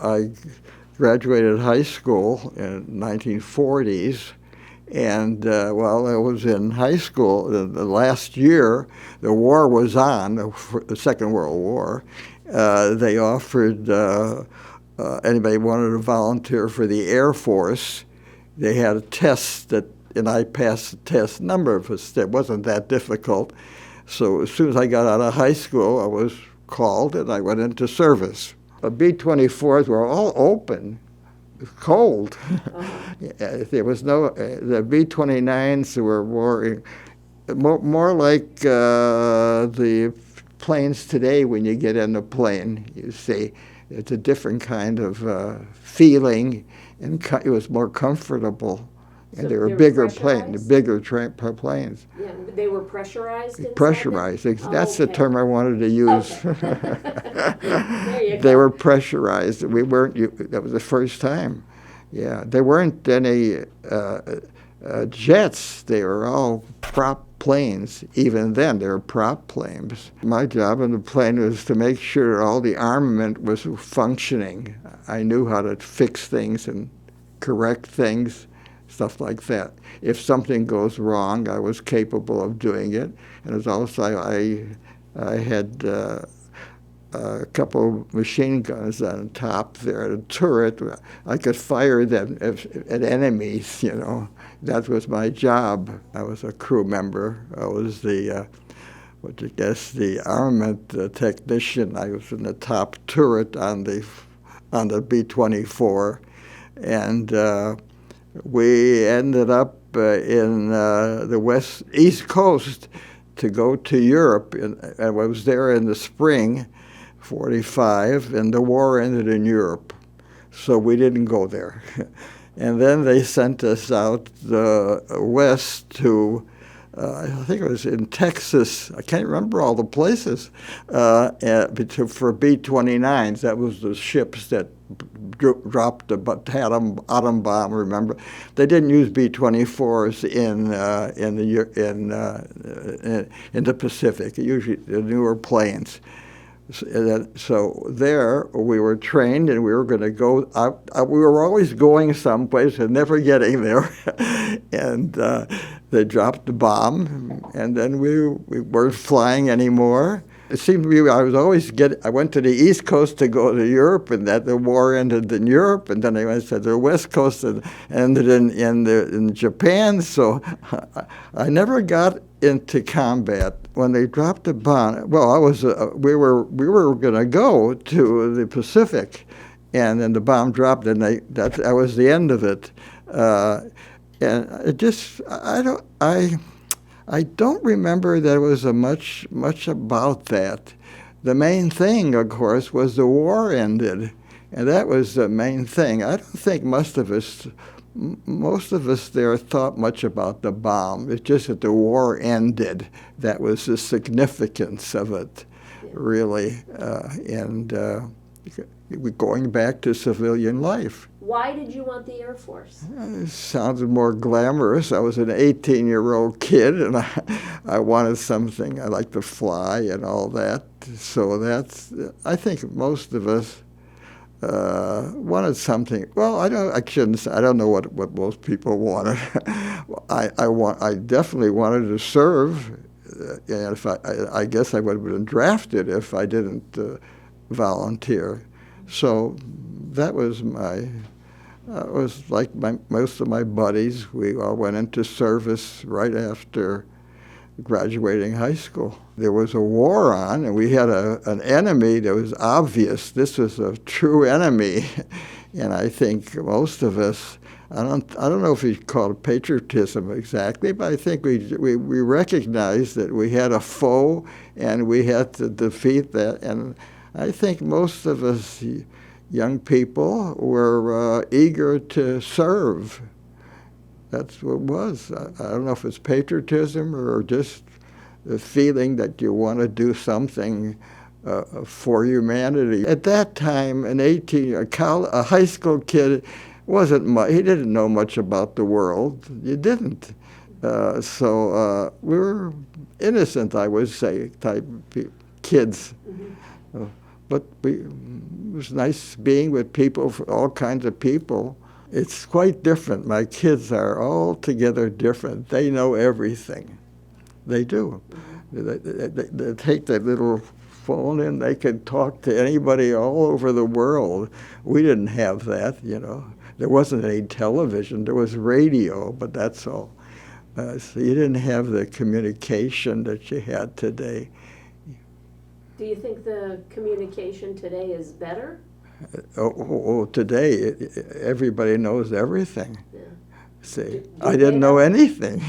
I graduated high school in 1940s, and while I was in high school, the last year, the war was on, the Second World War. They offered anybody wanted to volunteer for the Air Force. They had a test and I passed the test. A number of us, it wasn't that difficult. So as soon as I got out of high school, I was called and I went into service. The B-24s were all open. It was cold. There was no, the B-29s were more like the planes today when you get in a plane. You see, it's a different kind of feeling, and it was more comfortable. And So they were they were bigger planes, pressurized? planes. Yeah, they were pressurized inside Pressurized. them? That's the Okay. term I wanted to use. Okay. There you They go. were pressurized. We weren't. That was the first time. Yeah, there weren't any jets. They were all prop planes. Even then, they were prop planes. My job on the plane was to make sure all the armament was functioning. I knew how to fix things and correct things, stuff like that. If something goes wrong, I was capable of doing it. And as also, I had a couple of machine guns on top there, a turret. I could fire them at enemies, you know. That was my job. I was a crew member. I was the armament technician. I was in the top turret on the B-24, and we ended up in the East Coast to go to Europe. And I was there in the spring, 45, and the war ended in Europe, so we didn't go there. And then they sent us out west to, I think it was in Texas. I can't remember all the places, for B-29s. That was the ships that dropped the atom bomb. Remember, they didn't use B-24s in the Pacific. Usually, the newer planes. So there we were trained, and we were going to go out. We were always going someplace and never getting there. And they dropped the bomb, and then we weren't flying anymore. It seemed to me I went to the East Coast to go to Europe, and that the war ended in Europe, and then I went to the West Coast and ended in Japan. So I never got into combat. When they dropped the bomb, well, we were going to go to the Pacific, and then the bomb dropped, and that was the end of it. And it just I don't remember there was much about that. The main thing, of course, was the war ended, and that was the main thing. I don't think most of us there thought much about the bomb. It's just that the war ended. That was the significance of it, really, and going back to civilian life. Why did you want the Air Force? It sounded more glamorous. I was an 18-year-old kid, and I wanted something. I liked to fly and all that. So I think most of us wanted something. Well, I don't know what most people wanted. I definitely wanted to serve, and I guess I would have been drafted if I didn't volunteer. So that was like most of my buddies. We all went into service right after graduating high school. There was a war on, and we had an enemy that was obvious. This was a true enemy, and I think most of us, I don't know if you call it patriotism exactly, but I think we recognized that we had a foe, and we had to defeat that. And I think most of us young people were eager to serve. That's what it was. I don't know if it's patriotism or just the feeling that you want to do something for humanity. At that time, a high school kid he didn't know much about the world. You didn't. So we were innocent, I would say, type kids. Mm-hmm. but it was nice being with people, all kinds of people. It's quite different. My kids are altogether different. They know everything. They do. They take that little phone and they can talk to anybody all over the world. We didn't have that, you know. There wasn't any television. There was radio, but that's all. So you didn't have the communication that you had today. Do you think the communication today is better? Today everybody knows everything. Yeah. See, Do I they didn't know know? anything.